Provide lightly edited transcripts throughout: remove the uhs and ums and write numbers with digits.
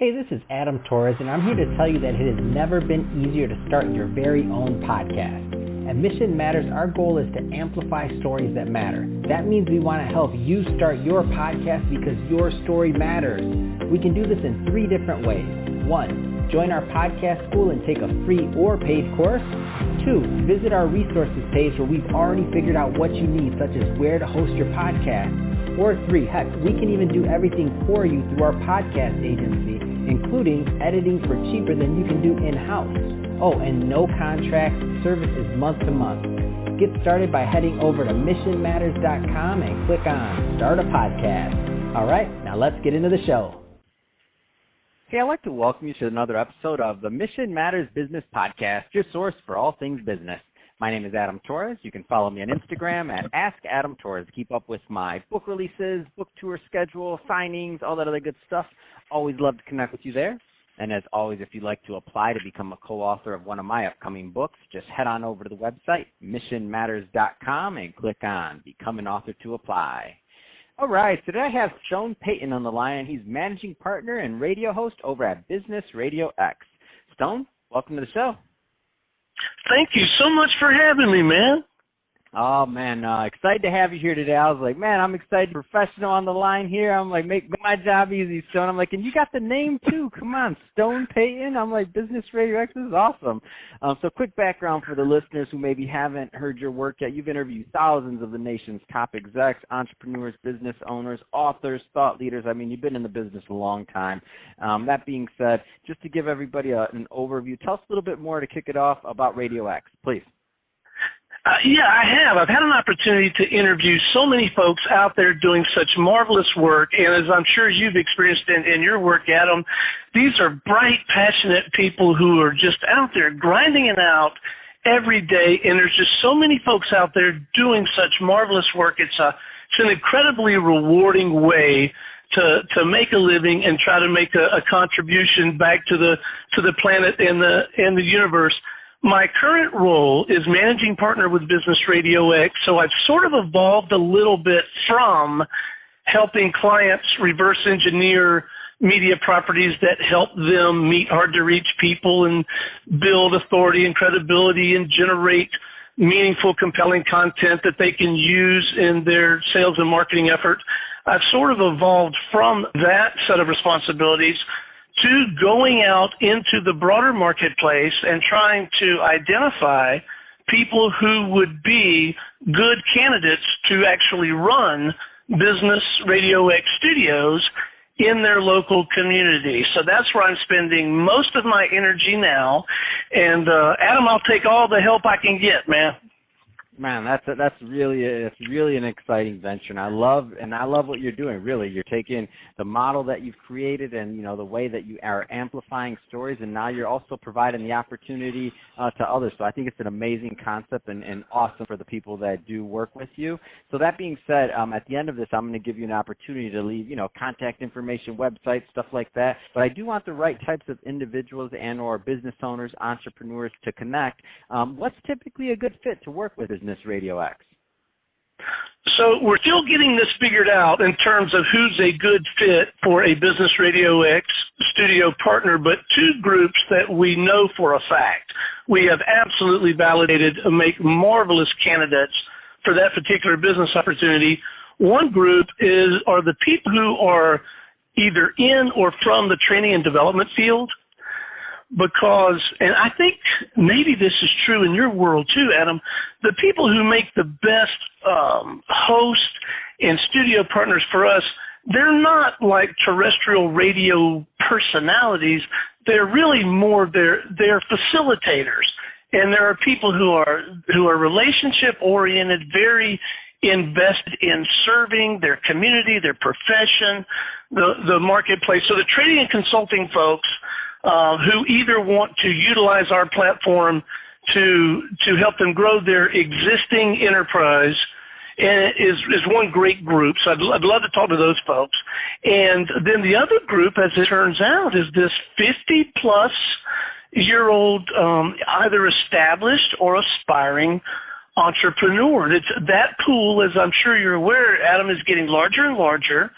Hey, this is Adam Torres, and I'm here to tell you that it has never been easier to start your very own podcast. At Mission Matters, our goal is to amplify stories that matter. That means we want to help you start your podcast because your story matters. We can do this in 3 different ways. 1, join our podcast school and take a free or paid course. 2, visit our resources page where we've already figured out what you need, such as where to host your podcast. Or 3, heck, we can even do everything for you through our podcast agency, including editing for cheaper than you can do in-house. Oh, and no contract, service is month to month. Get started by heading over to missionmatters.com and click on Start a Podcast. All right, now let's get into the show. Hey, I'd like to welcome you to another episode of the Mission Matters Business Podcast, your source for all things business. My name is Adam Torres. You can follow me on Instagram at AskAdamTorres. Keep up with my book releases, book tour schedule, signings, all that other good stuff. Always love to connect with you there. And as always, if you'd like to apply to become a co-author of one of my upcoming books, just head on over to the website, missionmatters.com, and click on Become an Author to apply. All right, today I have Stone Payton on the line. He's managing partner and radio host over at Business RadioX. Stone, welcome to the show. Thank you so much for having me, man. Oh, man, excited to have you here today. I was like, man, I'm excited. Professional on the line here. I'm like, make my job easy, Stone. I'm like, and you got the name, too. Come on, Stone Payton. I'm like, Business RadioX is awesome. So quick background for the listeners who maybe haven't heard your work yet. You've interviewed thousands of the nation's top execs, entrepreneurs, business owners, authors, thought leaders. I mean, you've been in the business a long time. That being said, just to give everybody an overview, tell us a little bit more to kick it off about RadioX, please. Yeah, I have. I've had an opportunity to interview so many folks out there doing such marvelous work, and as I'm sure you've experienced in your work, Adam, these are bright, passionate people who are just out there grinding it out every day, and there's just so many folks out there doing such marvelous work. It's an incredibly rewarding way to make a living and try to make a contribution back to the planet and the universe. My current role is managing partner with Business RadioX, so I've sort of evolved a little bit from helping clients reverse engineer media properties that help them meet hard-to-reach people and build authority and credibility and generate meaningful, compelling content that they can use in their sales and marketing effort. I've sort of evolved from that set of responsibilities to going out into the broader marketplace and trying to identify people who would be good candidates to actually run Business RadioX studios in their local community. So that's where I'm spending most of my energy now. And Adam, I'll take all the help I can get, man. Man, that's really an exciting venture, and I love what you're doing. Really, you're taking the model that you've created, and the way that you are amplifying stories, and now you're also providing the opportunity to others. So I think it's an amazing concept and awesome for the people that do work with you. So that being said, at the end of this, I'm going to give you an opportunity to leave contact information, websites, stuff like that. But I do want the right types of individuals and/or business owners, entrepreneurs to connect. What's typically a good fit to work with Business RadioX? So we're still getting this figured out in terms of who's a good fit for a Business RadioX studio partner, but 2 groups that we know for a fact we have absolutely validated make marvelous candidates for that particular business opportunity. One group are the people who are either in or from the training and development field. Because, and I think maybe this is true in your world too, Adam, the people who make the best host and studio partners for us, they're not like terrestrial radio personalities. They're really more, they're facilitators. And there are people who are relationship oriented, very invested in serving their community, their profession, the marketplace. So the training and consulting folks who either want to utilize our platform to help them grow their existing enterprise is one great group. So I'd love to talk to those folks. And then the other group, as it turns out, is this 50-plus-year-old either established or aspiring entrepreneur. That pool, as I'm sure you're aware, Adam, is getting larger and larger.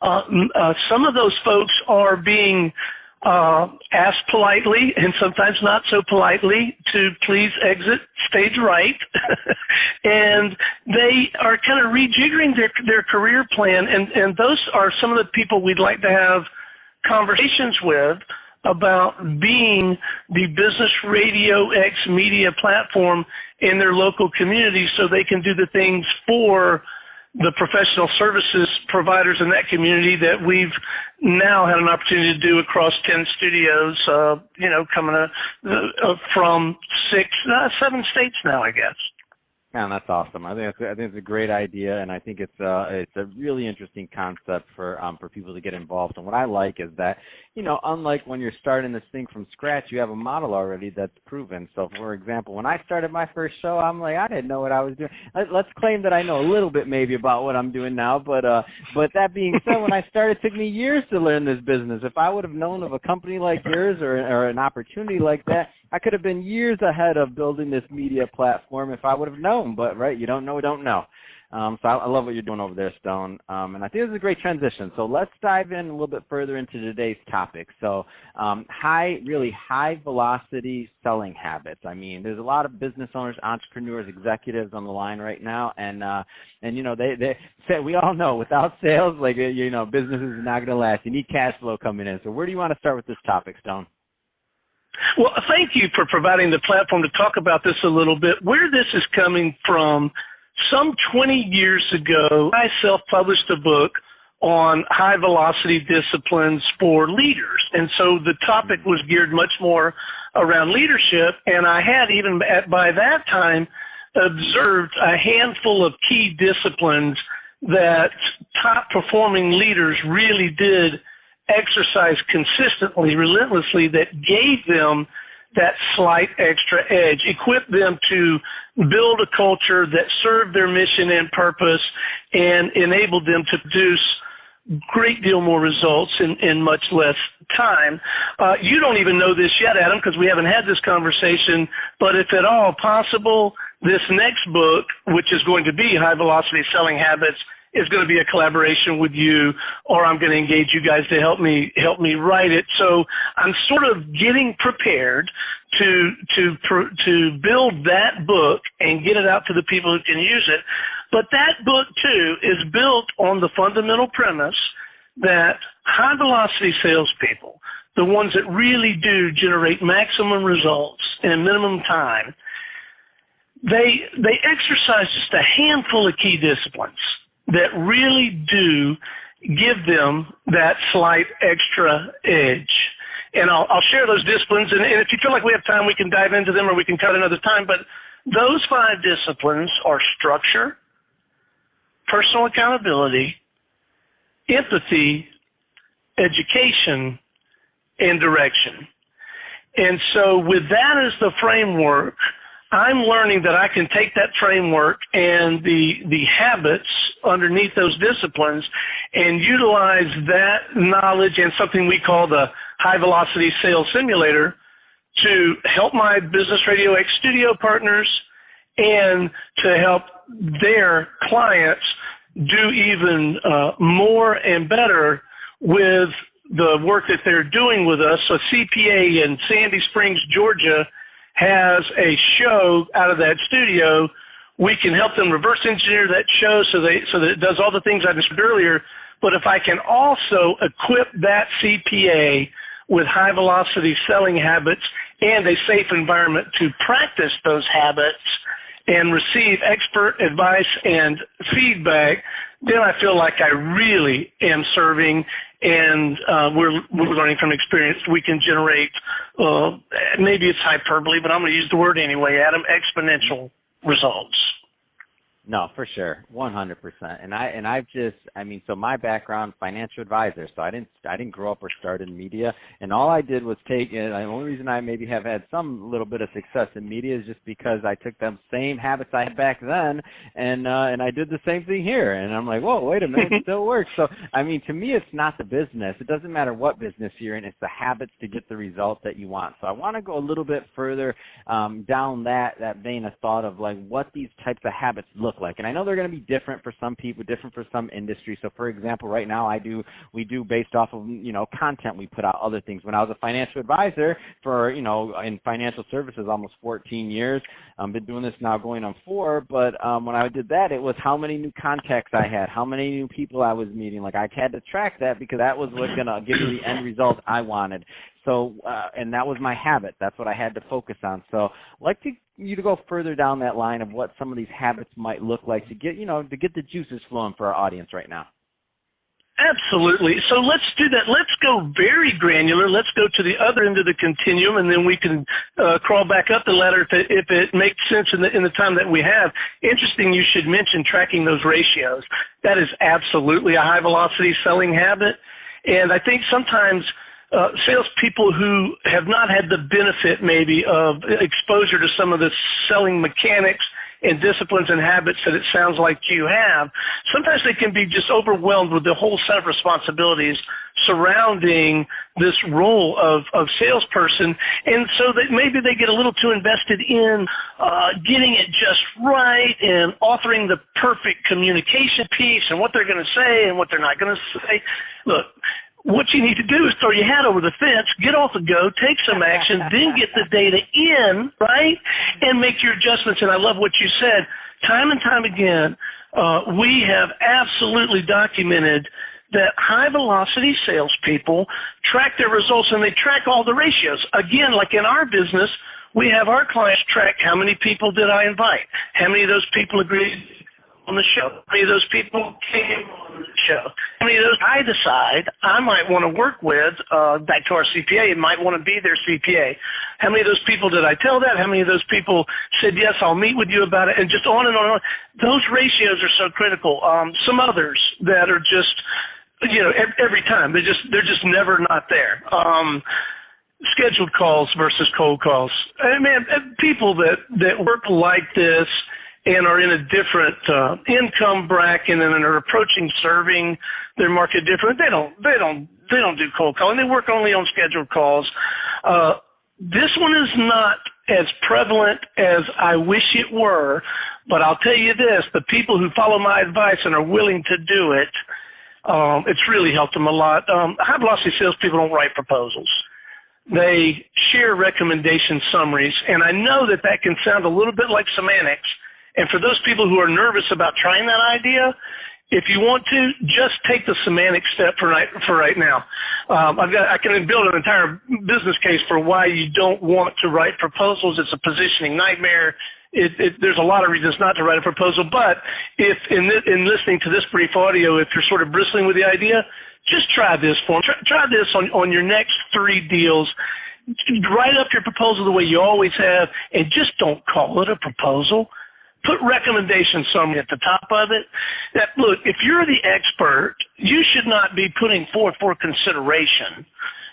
Some of those folks are being ask politely and sometimes not so politely to please exit stage right. And they are kind of rejiggering their career plan. And those are some of the people we'd like to have conversations with about being the Business RadioX media platform in their local community so they can do the things for the professional services providers in that community that we've now had an opportunity to do across 10 studios, coming from 7 states now, I guess. Man, that's awesome. I think it's a great idea, and I think it's a really interesting concept for people to get involved. And what I like is that, unlike when you're starting this thing from scratch, you have a model already that's proven. So, for example, when I started my first show, I'm like, I didn't know what I was doing. Let's claim that I know a little bit maybe about what I'm doing now, but that being said, when I started, it took me years to learn this business. If I would have known of a company like yours or an opportunity like that, I could have been years ahead of building this media platform if I would have known. But, right, you don't know, don't know. So I love what you're doing over there, Stone. And I think this is a great transition. So let's dive in a little bit further into today's topic. So high velocity selling habits. I mean, there's a lot of business owners, entrepreneurs, executives on the line right now. And they say, we all know without sales, business is not going to last. You need cash flow coming in. So where do you want to start with this topic, Stone? Well, thank you for providing the platform to talk about this a little bit. Where this is coming from, some 20 years ago, I self-published a book on high-velocity disciplines for leaders. And so the topic was geared much more around leadership, and I had even by that time observed a handful of key disciplines that top-performing leaders really did exercise consistently, relentlessly, that gave them that slight extra edge, equipped them to build a culture that served their mission and purpose and enabled them to produce great deal more results in much less time. You don't even know this yet, Adam, because we haven't had this conversation, but if at all possible, this next book, which is going to be High Velocity Selling Habits, is going to be a collaboration with you, or I'm going to engage you guys to help me write it. So I'm sort of getting prepared to build that book and get it out to the people who can use it. But that book too is built on the fundamental premise that high velocity salespeople, the ones that really do generate maximum results in minimum time, they exercise just a handful of key disciplines that really do give them that slight extra edge. And I'll share those disciplines, and if you feel like we have time, we can dive into them or we can cut another time. But those 5 disciplines are structure, personal accountability, empathy, education, and direction. And so with that as the framework, I'm learning that I can take that framework and the habits underneath those disciplines and utilize that knowledge and something we call the High Velocity Sales Simulator to help my Business RadioX studio partners and to help their clients do even more and better with the work that they're doing with us. So CPA in Sandy Springs, Georgia, has a show out of that studio. We can help them reverse engineer that show so that it does all the things I described earlier. But if I can also equip that CPA with high velocity selling habits and a safe environment to practice those habits and receive expert advice and feedback, then I feel like I really am serving, and we're learning from experience. We can generate, maybe it's hyperbole, but I'm going to use the word anyway, Adam, exponential results. No, for sure, 100%. So my background, financial advisor. So I didn't grow up or start in media, and all I did was take. And the only reason I maybe have had some little bit of success in media is just because I took them same habits I had back then, and I did the same thing here. And I'm like, whoa, wait a minute, it still works. So to me, it's not the business. It doesn't matter what business you're in. It's the habits to get the result that you want. So I want to go a little bit further down that vein of thought of like what these types of habits look look like? And I know they're going to be different for some people, different for some industries. So, for example, right now we do based off of, content we put out, other things. When I was a financial advisor for, in financial services, almost 14 years, I've been doing this now going on 4, but when I did that, it was how many new contacts I had, how many new people I was meeting. Like, I had to track that because that was what's going to give me the end result I wanted. So, and that was my habit. That's what I had to focus on. So I'd like you to go further down that line of what some of these habits might look like to get, to get the juices flowing for our audience right now. Absolutely. So let's do that. Let's go very granular. Let's go to the other end of the continuum, and then we can crawl back up the ladder if it makes sense in the time that we have. Interesting you should mention tracking those ratios. That is absolutely a high-velocity selling habit. And I think sometimes salespeople who have not had the benefit maybe of exposure to some of the selling mechanics and disciplines and habits that it sounds like you have, sometimes they can be just overwhelmed with the whole set of responsibilities surrounding this role of salesperson, and so that maybe they get a little too invested in getting it just right and authoring the perfect communication piece and what they're going to say and what they're not going to say. Look, what you need to do is throw your hat over the fence, get off the go, take some action, then get the data in, right, and make your adjustments. And I love what you said. Time and time again, we have absolutely documented that high-velocity salespeople track their results, and they track all the ratios. Again, like in our business, we have our clients track how many people did I invite, how many of those people agreed on the show, how many of those people came on the show, how many of those I decide I might want to work with, back to our CPA, and might want to be their CPA. How many of those people did I tell that? How many of those people said, yes, I'll meet with you about it, and just on and on and on. Those ratios are so critical. Some others that are just, every time, they're just never not there. Scheduled calls versus cold calls. Man, people that work like this and are in a different income bracket and are approaching serving their market different, they don't do cold calling. They work only on scheduled calls. This one is not as prevalent as I wish it were, but I'll tell you this, the people who follow my advice and are willing to do it, it's really helped them a lot. High-velocity salespeople don't write proposals. They share recommendation summaries, and I know that can sound a little bit like semantics. And for those people who are nervous about trying that idea, if you want to, just take the semantic step for right now. I can build an entire business case for why you don't want to write proposals. It's a positioning nightmare. There's a lot of reasons not to write a proposal. But if in listening to this brief audio, if you're sort of bristling with the idea, just try this for them. Try this on your next 3 deals. Write up your proposal the way you always have, and just don't call it a proposal. Put recommendation summary at the top of it. That, look, if you're the expert, you should not be putting forth for consideration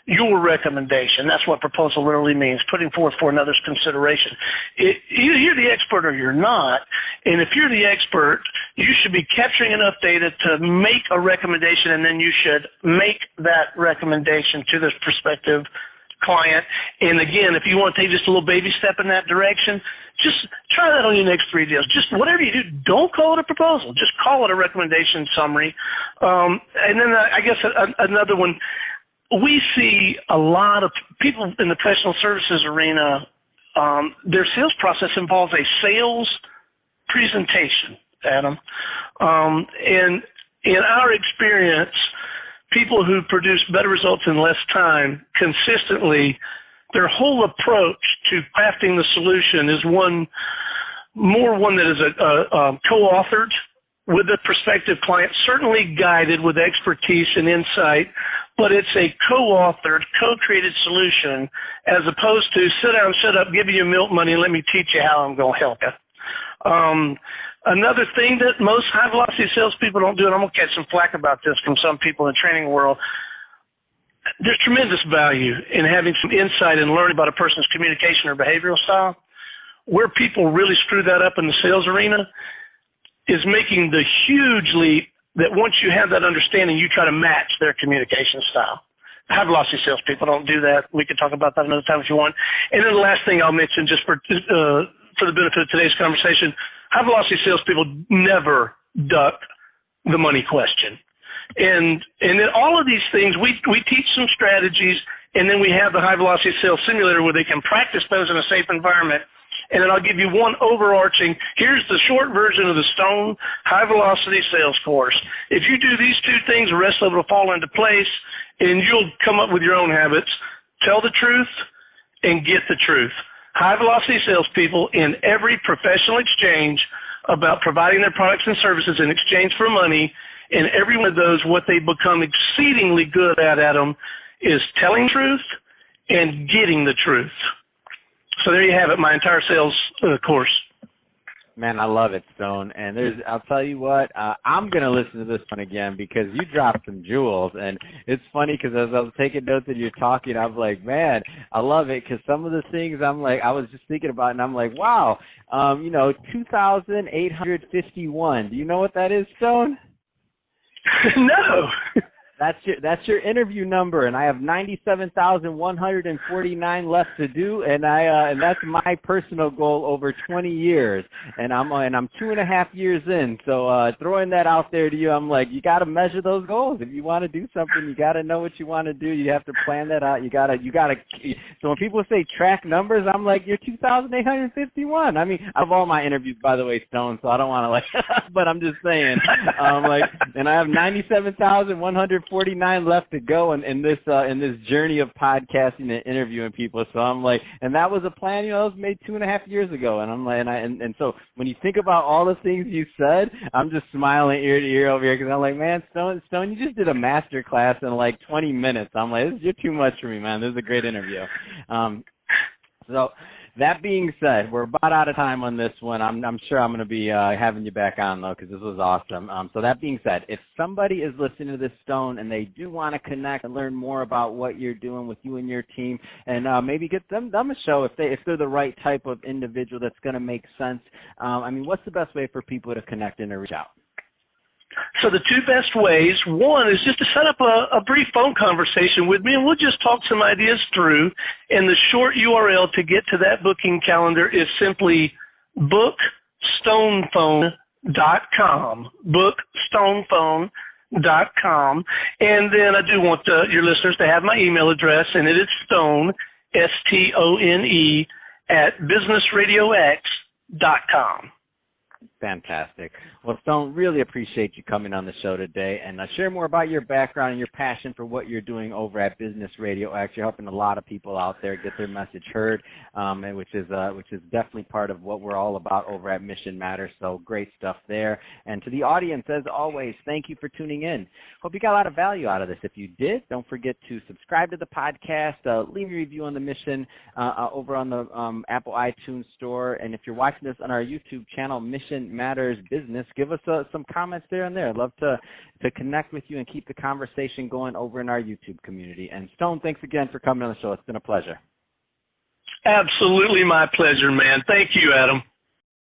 your recommendation. That's what proposal literally means, putting forth for another's consideration. Either you're the expert or you're not, and if you're the expert, you should be capturing enough data to make a recommendation, and then you should make that recommendation to this prospective client. And again, if you want to take just a little baby step in that direction, just try that on your next 3 deals. Just whatever you do, don't call it a proposal. Just call it a recommendation summary. And then I guess another one, we see a lot of people in the professional services arena, their sales process involves a sales presentation, Adam. And in our experience, people who produce better results in less time consistently, their whole approach to crafting the solution is one that is co-authored with a prospective client, certainly guided with expertise and insight, but it's a co-authored, co-created solution as opposed to sit down, shut up, give you milk money, and let me teach you how I'm going to help you. Another thing that most high-velocity salespeople don't do, and I'm going to catch some flack about this from some people in the training world, there's tremendous value in having some insight and learning about a person's communication or behavioral style. Where people really screw that up in the sales arena is making the huge leap that once you have that understanding, you try to match their communication style. High-velocity salespeople don't do that. We can talk about that another time if you want. And then the last thing I'll mention, just for the benefit of today's conversation, high velocity salespeople never duck the money question. And then all of these things, we teach some strategies, and then we have the high velocity sales simulator where they can practice those in a safe environment. And then I'll give you one overarching, here's the short version of the Stone high velocity sales course. If you do these two things, the rest of it will fall into place, and you'll come up with your own habits. Tell the truth and get the truth. High velocity salespeople in every professional exchange about providing their products and services in exchange for money, and every one of those, what they become exceedingly good at, Adam, is telling truth and getting the truth. So there you have it, my entire sales course. Man, I love it, Stone. And I'll tell you what, I'm going to listen to this one again because you dropped some jewels. And it's funny because as I was taking notes and you're talking, I was like, man, I love it because some of the things I was just thinking about, and I'm like, wow, 2,851. Do you know what that is, Stone? No. That's your interview number, and I have 97,149 left to do, and that's my personal goal over 20 years, and I'm 2.5 years in. So throwing that out there to you, I'm like, you got to measure those goals. If you want to do something, you got to know what you want to do. You have to plan that out. You got to. So when people say track numbers, I'm like, you're 2,851. I mean, I have all my interviews, by the way, Stone. So I don't want to but I'm just saying, and I have 97,149 left to go in this journey of podcasting and interviewing people. So I'm like, and that was a plan, that was made 2.5 years ago. And I'm like, and so when you think about all the things you said, I'm just smiling ear to ear over here because I'm like, man, Stone, you just did a master class in like 20 minutes. I'm like, you're too much for me, man. This is a great interview. So that being said, we're about out of time on this one. I'm sure I'm going to be having you back on, though, because this was awesome. So that being said, if somebody is listening to this, Stone, and they do want to connect and learn more about what you're doing with you and your team, and maybe get them a show if they're the right type of individual that's going to make sense, what's the best way for people to connect and to reach out? So the two best ways, one is just to set up a brief phone conversation with me, and we'll just talk some ideas through. And the short URL to get to that booking calendar is simply bookstonephone.com, bookstonephone.com. And then I do want your listeners to have my email address, and it is Stone, STONE, @businessradiox.com. Fantastic. Well, Stone, really appreciate you coming on the show today and share more about your background and your passion for what you're doing over at Business RadioX. You're helping a lot of people out there get their message heard, and which is definitely part of what we're all about over at Mission Matters. So great stuff there. And to the audience, as always, thank you for tuning in. Hope you got a lot of value out of this. If you did, don't forget to subscribe to the podcast, leave a review on the Mission over on the Apple iTunes Store, and if you're watching this on our YouTube channel, Mission Matters Business, give us some comments there and there. I'd love to connect with you and keep the conversation going over in our YouTube community. And Stone, thanks again for coming on the show. It's been a pleasure. Absolutely my pleasure, man. Thank you, Adam.